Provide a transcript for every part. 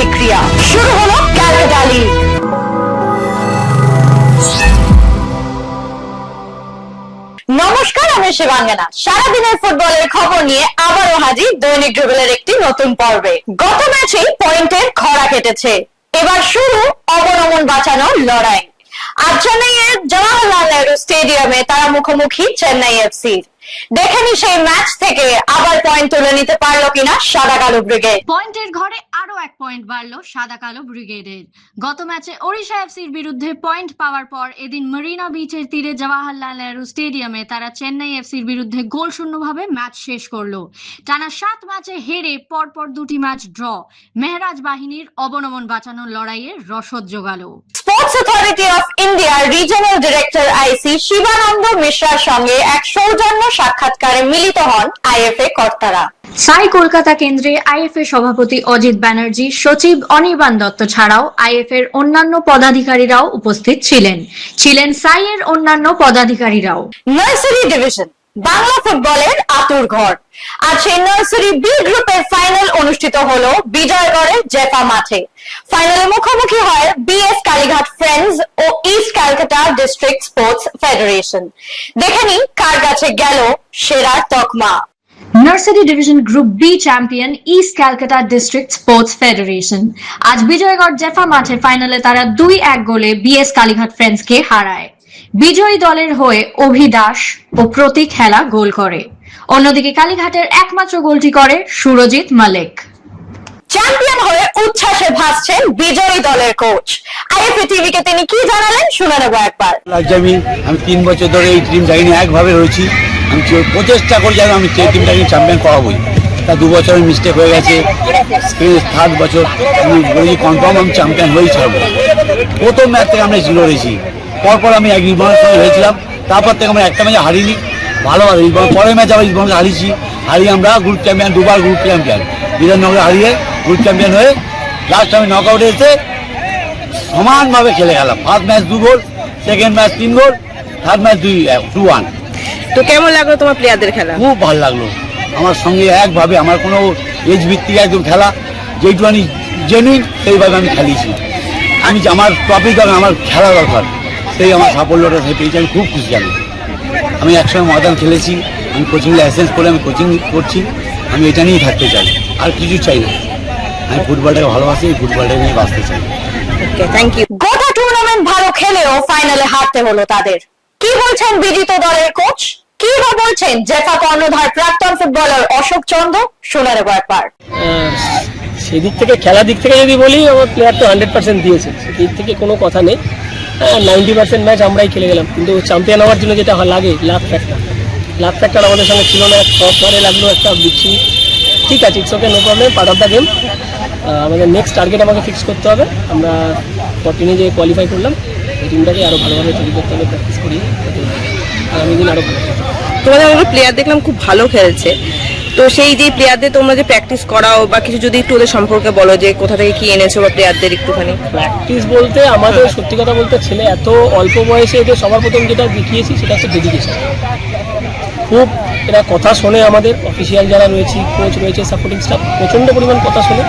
প্রতিক্রিয়া। শুরু হলো ক্যালকাটা লিগ। নমস্কার, আমি শিবাঙ্গনা। সারাদিনের ফুটবলের খবর নিয়ে আবারও হাজির দৈনিক ড্রিবলের একটি নতুন পর্বে। গত ম্যাচে পয়েন্টের খরা কেটেছে, এবার শুরু অবনমন বাঁচানোর লড়াই। আজ চেন্নাইয়ের জওহরলাল নেহরু স্টেডিয়ামে তারা মুখোমুখি চেন্নাই এফসির। দেখেনি সেই ম্যাচ থেকে আবার পয়েন্ট তুলে নিতে পারলো কিনা সাদা কালো ব্রিগেড। পয়েন্টের ঘরে আরো এক পয়েন্ট বাড়লো সাদা কালো ব্রিগেডের। গত ম্যাচে ওড়িশা এফসির বিরুদ্ধে পয়েন্ট পাওয়ার পর এদিন মেরিনা বিচের তীরে জওহরলাল নেহরু স্টেডিয়ামে তারা চেন্নাই এফসির বিরুদ্ধে গোল শূন্যভাবে ম্যাচ শেষ করলো। টানা 7 ম্যাচে হেরে পরপর 2টি ম্যাচ ড্র মেহরাজ বাহিনীর অবনমন বাঁচানোর লড়াইয়ে রসদ জোগালো। স্পোর্টস অথরিটি অফ ইন্ডিয়ার রিজিওনাল ডিরেক্টর আইসি শিবানন্দ মিশ্রার সঙ্গে এক সৌজন্য সাক্ষাৎকারে মিলিত হন আইএফএ কর্তারা। সাই কলকাতা কেন্দ্রে আইএফএ সভাপতি অজিত ব্যানার্জি, সচিব অনির্বাণ দত্ত ছাড়াও আইএফএর অন্যান্য পদাধিকারীরাও উপস্থিত ছিলেন সাই এর অন্যান্য পদাধিকারীরাও। নার্সারি ডিভিশন বাংলা ফুটবলের আতুর ঘর। আজ সেই নার্সারি বি গ্রুপের ফাইনাল অনুষ্ঠিত হলো বিজয়গড়ের জেফা মাঠে। ফাইনালে মুখোমুখি হয় বিএস কালীঘাট ফ্রেন্ডস ও east Calcutta district sports federation. দেখেনি কার কাছে গেল সেরার তকমা। Nursery division group B champion east Calcutta district sports federation আজ বিজয়গড় জেফা মাঠে ফাইনালে তারা 2-1 গোলে বিএস কালীঘাট ফ্রেন্ডসকে হারায়। বিজয়ী দলের হয়ে অভিদাস ও প্রতীক হেলা গোল করে। অন্যদিকে কালীঘাটের একমাত্র গোলটি করে সুরজিৎ মালিক। চ্যাম্পিয়ন হয়ে উচ্ছ্বাসে ভাসছেন বিজয়ী দলের কোচ। আইএফএ টিভিকে তিনি কি জানালেন শুনে নেব একবার। আমি 3 বছর ধরে এই টিম জানি একভাবে রয়েছি। আমি প্রচেষ্টা করি যেন আমি টিমটাকে চ্যাম্পিয়ন করাবোই। তা 2 বছর মিস্টেক হয়ে গেছে, 3rd বছর আমি বলি কনফার্ম আমি চ্যাম্পিয়ন হয়েই ছাড়বো। প্রথম ম্যাচ থেকে আমরা জিরো হয়েছি, পরপর আমি এক ইসবনের সঙ্গে হয়েছিলাম, তারপর থেকে আমরা একটা ম্যাচে হারিনি। ভালোভাবে পরের ম্যাচ আবার ইসবনকে হারিয়ে আমরা গ্রুপ চ্যাম্পিয়ন, 2বার গ্রুপ চ্যাম্পিয়ন। বিধাননগরে হারিয়ে গ্রুপ চ্যাম্পিয়ন হয়ে লাস্ট আমি নক আউটে এসে সমানভাবে খেলে গেলাম। ফার্স্ট ম্যাচ 2 গোল, সেকেন্ড ম্যাচ 3 গোল, থার্ড ম্যাচ 2-1। তো কেমন লাগলো তোমার প্লেয়ারদের খেলা? খুব ভালো লাগলো। আমার সঙ্গে একভাবে আমার কোনো এজ ভিত্তিক একদম খেলা, যেইটুখানি জেনুইন সেইভাবে আমি খেলিয়েছি। আমি আমার টপিক আমার খেলা দরকার, সেই আমার সাফল্যটা সেই পেয়েছি। আমি খুব খুশি। আমি একসঙ্গে ময়দান খেলেছি, আমি কোচিং লাইসেন্স করে আমি কোচিং করছি। আমি এটা নিয়েই থাকতে চাই, আর কিছু চাই না। আমি ফুটবলটাকে ভালোবাসি, এই ফুটবলটাকে নিয়ে বাঁচতে চাই। Thank you. গোটা টুর্নামেন্ট ভালো খেলেও ফাইনালে হারতে হলো তাদের। কি বলছেন বিজিত দলের কোচ, কি বা বলছেন জেফা কর্ণধার প্রাক্তন ফুটবলার অশোক চন্দ্র, শুনে নেব একবার। সেদিক থেকে খেলার দিক থেকে যদি বলি, আমার প্লেয়ার তো 100% দিয়েছে, সেদিক থেকে কোনো কথা নেই। 90% ম্যাচ আমরাই খেলে গেলাম, কিন্তু চ্যাম্পিয়ন হওয়ার জন্য যেটা লাগে লাক ফ্যাক্টর আমাদের সঙ্গে ছিল না। পরে লাগলো একটা বিচ্ছি, ঠিক আছে, it's okay, no problem, part of the game. আমাদের নেক্সট টার্গেট আমাকে ফিক্স করতে হবে। আমরা 14-এ যে কোয়ালিফাই করলাম, এই টিমটাকে আরও ভালোভাবে তৈরি করতে হবে, প্র্যাকটিস করি, আগামী দিন আরও ভালো। তোমাদের আমরা প্লেয়ার দেখলাম খুব ভালো খেলছে, তো সেই যে প্লেয়ারদের তোমরা যে প্র্যাকটিস করাও বা কিছু যদি একটু ওদের সম্পর্কে বলো, যে কোথা থেকে কি এনেছো বা প্লেয়ারদের একটুখানি। প্র্যাকটিস বলতে আমাদের সত্যি কথা বলতে ছেলে এত অল্প বয়সে এদের সবার প্রথম যেটা দেখিয়েছি সেটা হচ্ছে ডেডিকেশন। খুব এরা কথা শোনে, আমাদের অফিসিয়াল যারা রয়েছে, কোচ রয়েছে, সাপোর্টিং স্টাফ প্রচণ্ড পরিমাণ কথা শোনে।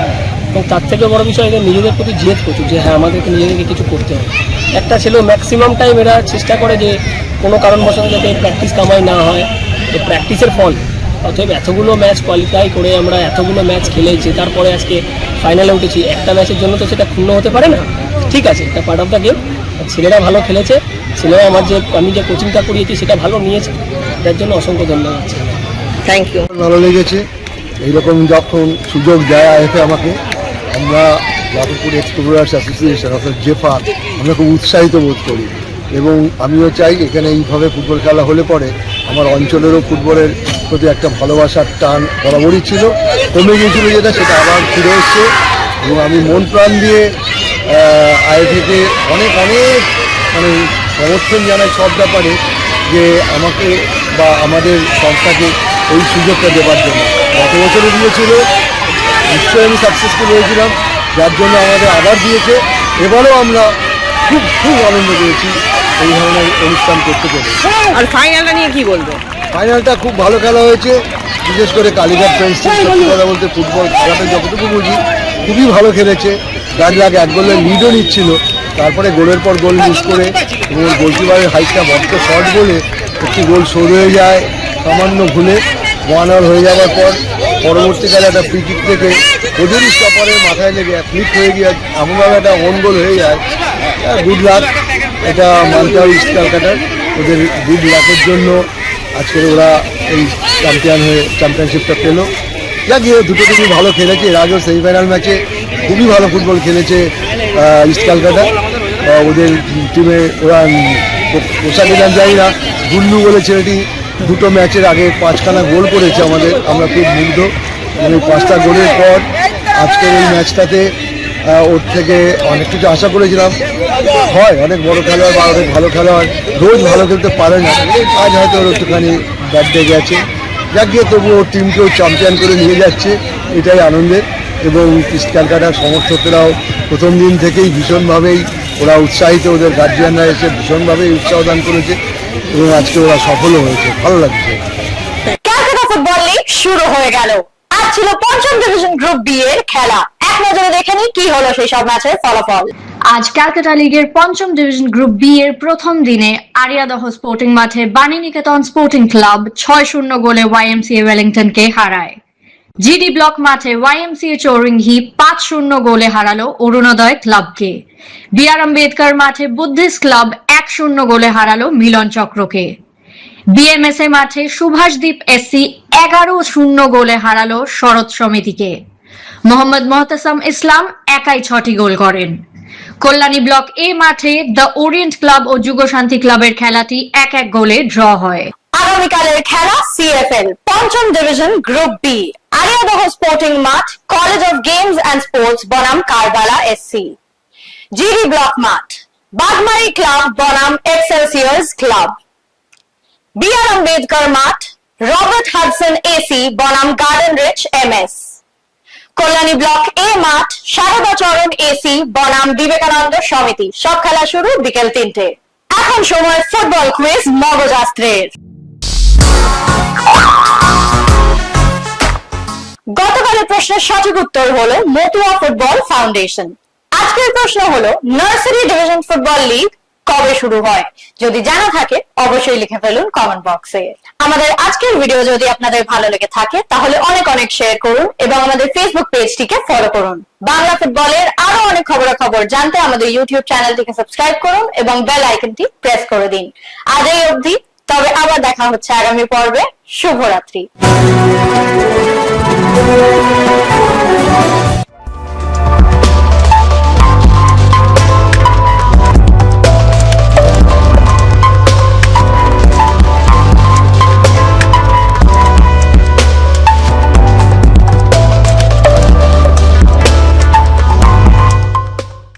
এবং তার থেকে বড় বিষয় এদের নিজেদের প্রতি জেদ প্রচুর, যে হ্যাঁ আমাদেরকে নিজেদেরকে কিছু করতে হবে। একটা ছেলেও ম্যাক্সিমাম টাইম এরা চেষ্টা করে যে কোনো কারণবশত যাতে প্র্যাকটিস কামাই না হয়, তো প্র্যাকটিসের ফল। অতএব এতগুলো ম্যাচ কোয়ালিফাই করে আমরা এতগুলো ম্যাচ খেলে জেতার পরে আজকে ফাইনালে উঠেছি, একটা ম্যাচের জন্য তো সেটা ক্ষুণ্ণ হতে পারে না। ঠিক আছে, এটা পার্ট অফ দ্য গেম। ছেলেরা ভালো খেলেছে, ছেলেরা আমি যে কোচিংটা করিয়েছি সেটা ভালো নিয়েছে, এটার জন্য অসংখ্য ধন্যবাদ। Thank you. ভালো লেগেছে এইরকম যখন সুযোগ দেয় আইএফএ আমাকে। আমরা যাদবপুর এক্সপ্লোরার্স অ্যাসোসিয়েশন অর্থাৎ জেফা, আমরা খুব উৎসাহিত বোধ করি এবং আমিও চাই এখানে এইভাবে ফুটবল খেলা হলে পরে আমার অঞ্চলেরও ফুটবলের প্রতি একটা ভালোবাসার টান বরাবরই ছিল, কমে গিয়েছিল যেটা, সেটা আবার ফিরে এসছে। এবং আমি মন প্রাণ দিয়ে আইএফএকে অনেক মানে সমর্থন জানাই সব ব্যাপারে, যে আমাকে বা আমাদের সংস্থাকে এই সুযোগটা দেওয়ার জন্য। গত বছরও দিয়েছিল, নিশ্চয়ই আমি সাকসেসফুল হয়েছিলাম, যার জন্য আমাদের আবার দিয়েছে। এবারেও আমরা খুব আনন্দ পেয়েছি এই ধরনের অনুষ্ঠান করতে পেরে। আর ফাইনালটা নিয়ে কি বলবো? ফাইনালটা খুব ভালো খেলা হয়েছে, বিশেষ করে কালীঘাট ফ্রেন্ডস টিম। সত্যি কথা বলতে ফুটবল খেলাটা যতটুকু বুঝি খুবই ভালো খেলেছে। গাজরাগ 1 গোলের লিডও নিচ্ছিল, তারপরে গোলের পর গোল মিস করে এবং গোলকিপারের হাইটটা বড্ড শর্ট বলে একটি গোল শোধ হয়ে যায় সামান্য ভুলে। 1-1 হয়ে যাওয়ার পর পরবর্তীকালে একটা ফ্রি কিক থেকে ওদেরই স্টপারের মাথায় লেগে ফ্লিপ হয়ে গিয়ে এমনভাবে একটা ওন গোল হয়ে যায়। গুড লাক, এটা মানতে হবে ইস্ট ক্যালকাটার। ওদের গুড লাকের জন্য আজকের ওরা এই চ্যাম্পিয়নশিপটা পেলো। যা গিয়ে দুটো টিমই ভালো খেলেছে। এর আগেও সেমিফাইনাল ম্যাচে খুবই ভালো ফুটবল খেলেছে ইস্ট ক্যালকাটা। ওদের টিমে ওরা পোশাকে যান যাই না, গুল্লু বলে ছেলেটি দুটো ম্যাচের আগে 5খানা গোল করেছে আমাদের। আমরা খুব মুগ্ধ, মানে 5টা গোলের পর আজকের এই ম্যাচটাতে ওর থেকে অনেক কিছু আশা করেছিলাম। হয় অনেক বড় খেলোয়াড় বা অনেক ভালো খেলোয়াড় রোজ ভালো খেলতে পারে না, আজ হয়তো ওর একটুখানি ব্যাট ডে গেছে। যাক গিয়ে তবু ওর টিমকেও চ্যাম্পিয়ন করে নিয়ে যাচ্ছে, এটাই আনন্দের। এবং ইস্ট ক্যালকাটার সমর্থকরাও প্রথম দিন থেকেই ভীষণভাবেই ওরা উৎসাহিত, ওদের গার্জিয়ানরা এসে ভীষণভাবেই উৎসাহ দান করেছে এবং আজকে ওরা সফলও হয়েছে, ভালো লাগছে। ক্যালকাটা ফুটবল লিগ শুরু হয়ে গেল। আজ ছিল 5ম ডিভিশন গ্রুপ বি এর খেলা। এক নজরে দেখে নিই কি হলো সেই সব ম্যাচের ফলাফল। আজ ক্যালকাটা লিগের 5ম ডিভিশন গ্রুপ বি এর প্রথম দিনে আরিয়াদহ স্পোর্টিং মাঠে বাণীনিকেতন স্পোর্টিং ক্লাব 6-0 গোলে ওয়াইএমসিএ ওয়েলিংটনকে হারায়। জিডি ব্লক মাঠে ওয়াইএমসিএ চৌরিঙ্গি 5-0 গোলে হারালো অরুণোদয় ক্লাবকে। বিআর আম্বেদকর মাঠে বুদ্ধিস্ট ক্লাব 1-0 গোলে হারালো মিলন চক্রকে। বিএমএসএ মাঠে সুভাষদ্বীপ এসসি 11-0 গোলে হারালো শরৎ সমিতিকে। মোহাম্মদ মোহতাসাম ইসলাম একাই 6টি গোল করেন। কল্যাণী ব্লক এ মাঠে দ্য ওরিয়েন্ট ক্লাব ও যুগশান্তি ক্লাবের খেলাটি 1-1 গোলে ড্র হয়। আগামীকালের খেলা সিএফএল 5ম division group B, Ariadaha sporting মাঠ, college of games and sports বনাম কারবালা এসসি। জিডি ব্লক মাঠ, বাগমারি ক্লাব বনাম এক্সেলসিয়ার্স ক্লাব। বিআর আম্বেদকর মাঠ, রবার্ট হাডসন এসি বনাম Garden Reach MS. Kalyani block A মাঠ, শারদাচরণ এসি বনাম বিবেকানন্দ সমিতি। সব খেলা শুরু বিকেল 3টে। এখন সময় ফুটবল কুইজ মগজাস্ত্রের। গতকালের প্রশ্নের সঠিক উত্তর হলো মতুয়া ফুটবল ফাউন্ডেশন। আজকের প্রশ্ন হলো নার্সারি ডিভিশন ফুটবল লিগ কবে শুরু হয়? যদি জানা থাকে অবশ্যই লিখে ফেলুন কমেন্ট বক্সে। আমাদের আজকের ভিডিও যদি আপনাদের ভালো লেগে থাকে তাহলে অনেক অনেক শেয়ার করুন এবং আমাদের ফেসবুক পেজটিকে ফলো করুন। বাংলা ফুটবলের আরো অনেক খবরাখবর জানতে আমাদের ইউটিউব চ্যানেলটিকে সাবস্ক্রাইব করুন এবং বেল আইকনটি প্রেস করে দিন। আজ এই অবধি, তবে আবার দেখা হচ্ছে আগামী পর্বে। শুভরাত্রি।